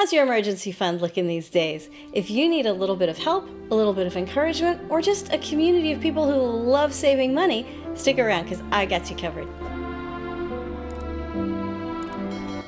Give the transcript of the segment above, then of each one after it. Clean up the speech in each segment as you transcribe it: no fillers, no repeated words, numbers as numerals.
How's your emergency fund looking these days? If you need a little bit of help, a little bit of encouragement, or just a community of people who love saving money, stick around because I got you covered.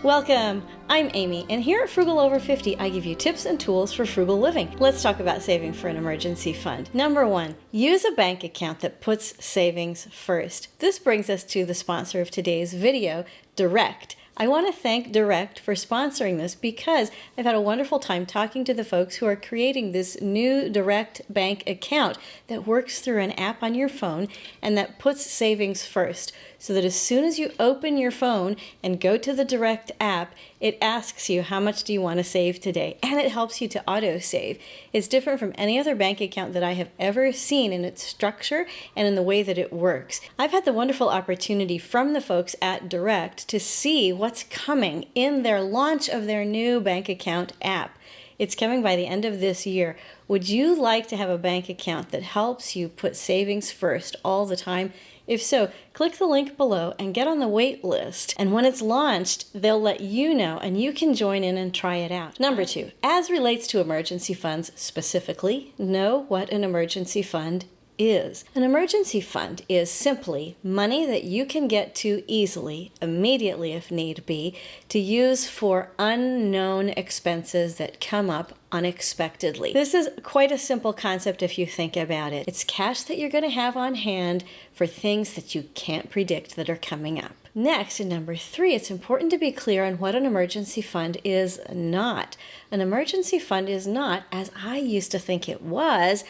Welcome! I'm Amy, and here at Frugal Over 50, I give you tips and tools for frugal living. Let's talk about saving for an emergency fund. Number 1, use a bank account that puts savings first. This brings us to the sponsor of today's video, Direct. I want to thank Direct for sponsoring this because I've had a wonderful time talking to the folks who are creating this new Direct bank account that works through an app on your phone and that puts savings first. So that as soon as you open your phone and go to the Direct app, it asks you how much do you want to save today, and it helps you to auto-save. It's different from any other bank account that I have ever seen in its structure and in the way that it works. I've had the wonderful opportunity from the folks at Direct to see what's coming in their launch of their new bank account app. It's coming by the end of this year. Would you like to have a bank account that helps you put savings first all the time? If so, click the link below and get on the wait list. And when it's launched, they'll let you know and you can join in and try it out. Number 2, as relates to emergency funds specifically, know what an emergency fund is. An emergency fund is simply money that you can get to easily, immediately if need be, to use for unknown expenses that come up unexpectedly. This is quite a simple concept if you think about it. It's cash that you're going to have on hand for things that you can't predict that are coming up. Next, in number 3, it's important to be clear on what an emergency fund is not. An emergency fund is not, as I used to think it was,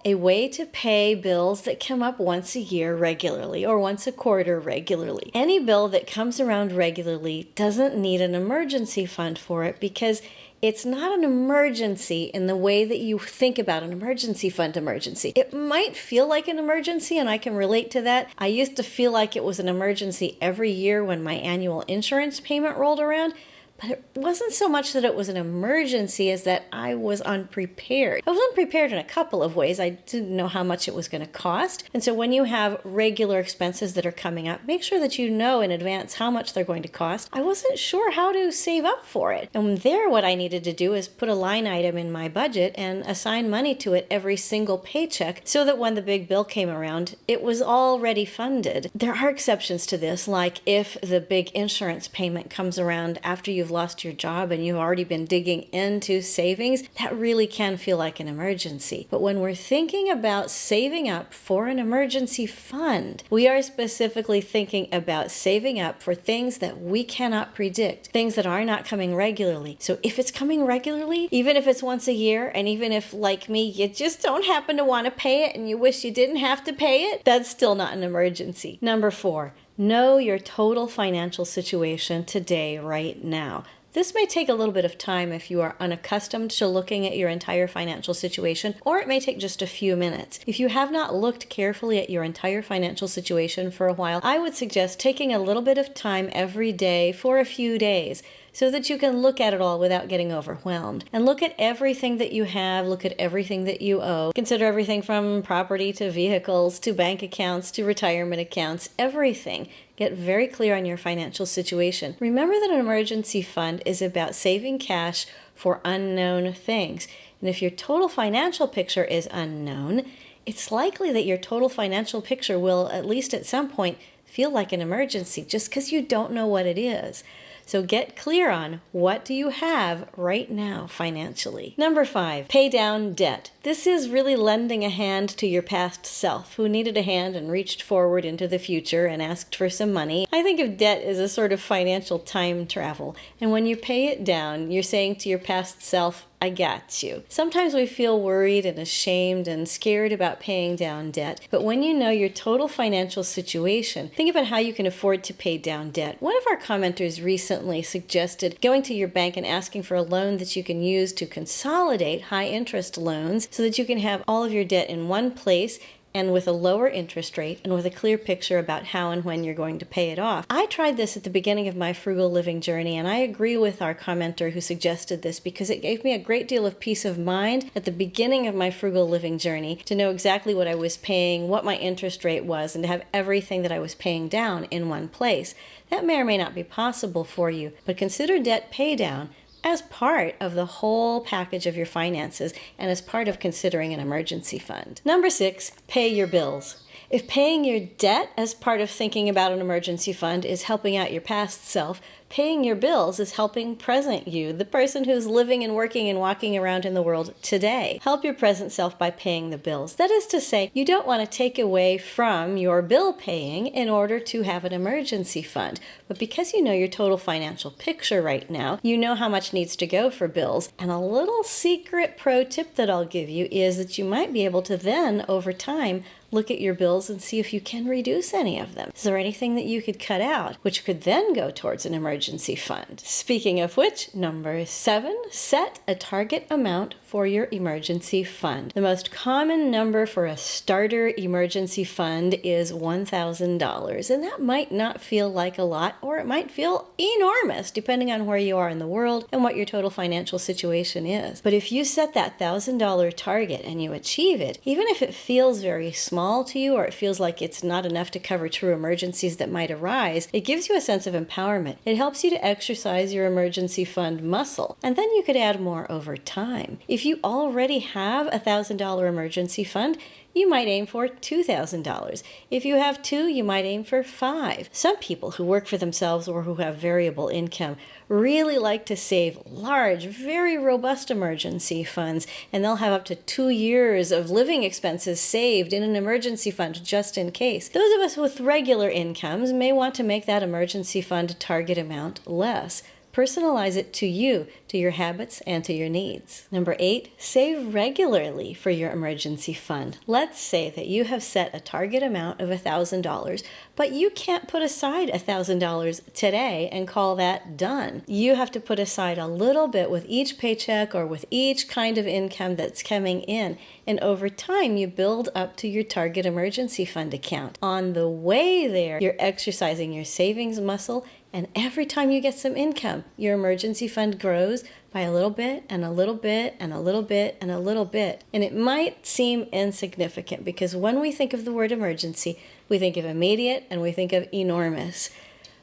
a way to pay bills that come up once a year regularly or once a quarter regularly. Any bill that comes around regularly doesn't need an emergency fund for it because it's not an emergency in the way that you think about an emergency fund emergency. It might feel like an emergency, and I can relate to that. I used to feel like it was an emergency every year when my annual insurance payment rolled around. But it wasn't so much that it was an emergency as that I was unprepared. I was unprepared in a couple of ways. I didn't know how much it was going to cost. And so when you have regular expenses that are coming up, make sure that you know in advance how much they're going to cost. I wasn't sure how to save up for it. And there what I needed to do is put a line item in my budget and assign money to it every single paycheck so that when the big bill came around, it was already funded. There are exceptions to this, like if the big insurance payment comes around after you've lost your job and you've already been digging into savings, that really can feel like an emergency. But when we're thinking about saving up for an emergency fund, we are specifically thinking about saving up for things that we cannot predict, things that are not coming regularly. So if it's coming regularly, even if it's once a year, and even if, like me, you just don't happen to want to pay it and you wish you didn't have to pay it, that's still not an emergency. Number 4, know your total financial situation today, right now. This may take a little bit of time if you are unaccustomed to looking at your entire financial situation, or it may take just a few minutes. If you have not looked carefully at your entire financial situation for a while, I would suggest taking a little bit of time every day for a few days so that you can look at it all without getting overwhelmed. And look at everything that you have, look at everything that you owe. Consider everything from property to vehicles to bank accounts to retirement accounts, everything. Get very clear on your financial situation. Remember that an emergency fund is about saving cash for unknown things. And if your total financial picture is unknown, it's likely that your total financial picture will, at least at some point, feel like an emergency just because you don't know what it is. So get clear on what do you have right now financially. Number 5, pay down debt. This is really lending a hand to your past self who needed a hand and reached forward into the future and asked for some money. I think of debt as a sort of financial time travel. And when you pay it down, you're saying to your past self, I got you. Sometimes we feel worried and ashamed and scared about paying down debt, but when you know your total financial situation, think about how you can afford to pay down debt. One of our commenters recently suggested going to your bank and asking for a loan that you can use to consolidate high interest loans so that you can have all of your debt in one place and with a lower interest rate and with a clear picture about how and when you're going to pay it off. I tried this at the beginning of my frugal living journey, and I agree with our commenter who suggested this because it gave me a great deal of peace of mind at the beginning of my frugal living journey to know exactly what I was paying, what my interest rate was, and to have everything that I was paying down in one place. That may or may not be possible for you, but consider debt pay down as part of the whole package of your finances and as part of considering an emergency fund. Number 6, pay your bills. If paying your debt as part of thinking about an emergency fund is helping out your past self, paying your bills is helping present you, the person who's living and working and walking around in the world today. Help your present self by paying the bills. That is to say, you don't want to take away from your bill paying in order to have an emergency fund. But because you know your total financial picture right now, you know how much needs to go for bills. And a little secret pro tip that I'll give you is that you might be able to then, over time, look at your bills and see if you can reduce any of them. Is there anything that you could cut out, which could then go towards an emergency fund? Speaking of which, number 7, set a target amount for your emergency fund. The most common number for a starter emergency fund is $1,000, and that might not feel like a lot, or it might feel enormous, depending on where you are in the world and what your total financial situation is. But if you set that $1,000 target and you achieve it, even if it feels very small to you, or it feels like it's not enough to cover true emergencies that might arise, it gives you a sense of empowerment. It helps you to exercise your emergency fund muscle, and then you could add more over time. If you already have a $1,000 emergency fund, you might aim for $2,000. If you have 2, you might aim for 5. Some people who work for themselves or who have variable income really like to save large, very robust emergency funds, and they'll have up to 2 years of living expenses saved in an emergency fund just in case. Those of us with regular incomes may want to make that emergency fund target amount less. Personalize it to you, to your habits, and to your needs. Number 8, save regularly for your emergency fund. Let's say that you have set a target amount of $1,000, but you can't put aside $1,000 today and call that done. You have to put aside a little bit with each paycheck or with each kind of income that's coming in. And over time, you build up to your target emergency fund account. On the way there, you're exercising your savings muscle, and every time you get some income, your emergency fund grows by a little bit and a little bit and a little bit and a little bit. And it might seem insignificant because when we think of the word emergency, we think of immediate and we think of enormous.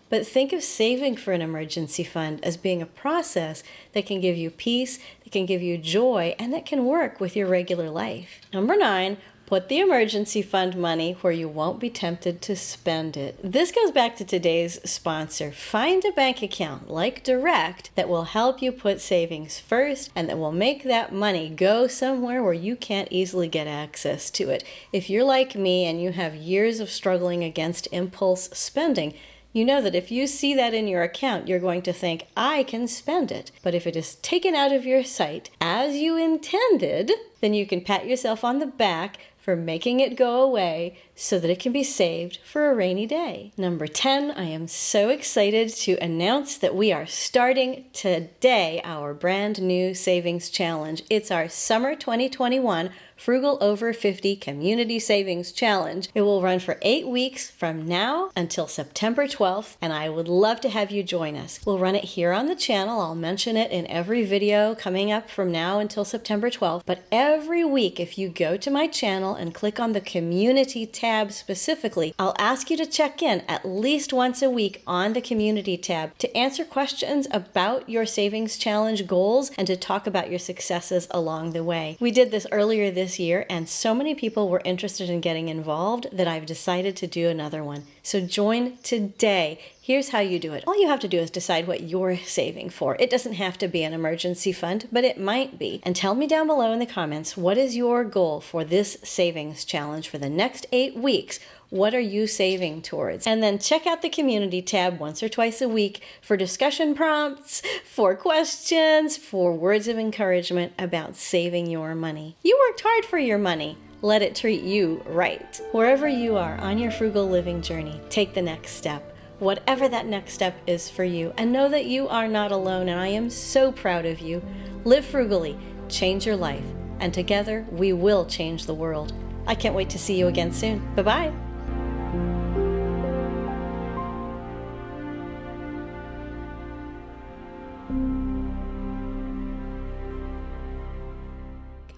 But think of saving for an emergency fund as being a process that can give you peace, that can give you joy, and that can work with your regular life. Number 9, put the emergency fund money where you won't be tempted to spend it. This goes back to today's sponsor. Find a bank account like Direct that will help you put savings first and that will make that money go somewhere where you can't easily get access to it. If you're like me and you have years of struggling against impulse spending, you know that if you see that in your account, you're going to think, I can spend it. But if it is taken out of your sight as you intended, then you can pat yourself on the back for making it go away so that it can be saved for a rainy day. Number 10, I am so excited to announce that we are starting today our brand new savings challenge. It's our summer 2021 Frugal Over 50 Community Savings Challenge. It will run for 8 weeks from now until September 12th, and I would love to have you join us. We'll run it here on the channel. I'll mention it in every video coming up from now until September 12th, but every week if you go to my channel and click on the Community tab specifically, I'll ask you to check in at least once a week on the Community tab to answer questions about your savings challenge goals and to talk about your successes along the way. We did this earlier this year, and so many people were interested in getting involved that I've decided to do another one. So join today. Here's how you do it. All you have to do is decide what you're saving for. It doesn't have to be an emergency fund, but it might be. And tell me down below in the comments, what is your goal for this savings challenge for the next 8 weeks? What are you saving towards? And then check out the Community tab once or twice a week for discussion prompts, for questions, for words of encouragement about saving your money. You worked hard for your money. Let it treat you right. Wherever you are on your frugal living journey, take the next step. Whatever that next step is for you, and know that you are not alone, and I am so proud of you. Live frugally, change your life, and together we will change the world. I can't wait to see you again soon. Bye-bye.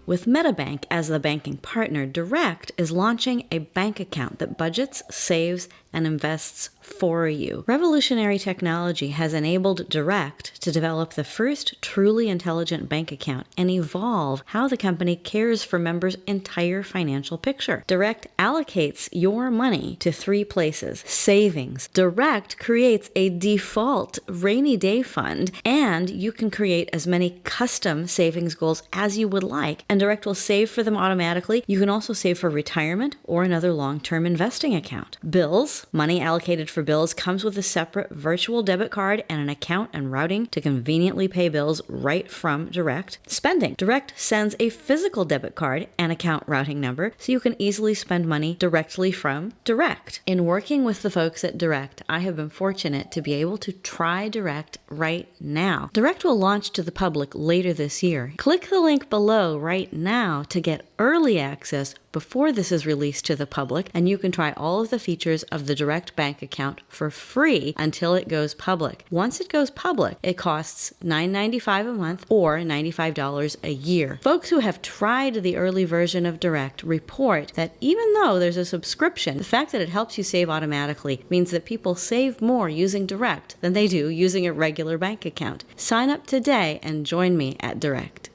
With MetaBank as the banking partner, Direct is launching a bank account that budgets, saves, and invests for you. Revolutionary technology has enabled Direct to develop the first truly intelligent bank account and evolve how the company cares for members' entire financial picture. Direct allocates your money to 3 places: savings. Direct creates a default rainy day fund, and you can create as many custom savings goals as you would like, and Direct will save for them automatically. You can also save for retirement or another long-term investing account. Bills, money allocated for bills, comes with a separate virtual debit card and an account and routing to conveniently pay bills right from Direct. Spending. Direct sends a physical debit card and account routing number so you can easily spend money directly from Direct. In working with the folks at Direct, I have been fortunate to be able to try Direct right now. Direct will launch to the public later this year. Click the link below right now to get early access before this is released to the public, and you can try all of the features of the Direct bank account for free until it goes public. Once it goes public, it costs $9.95 a month or $95 a year. Folks who have tried the early version of Direct report that even though there's a subscription, the fact that it helps you save automatically means that people save more using Direct than they do using a regular bank account. Sign up today and join me at Direct.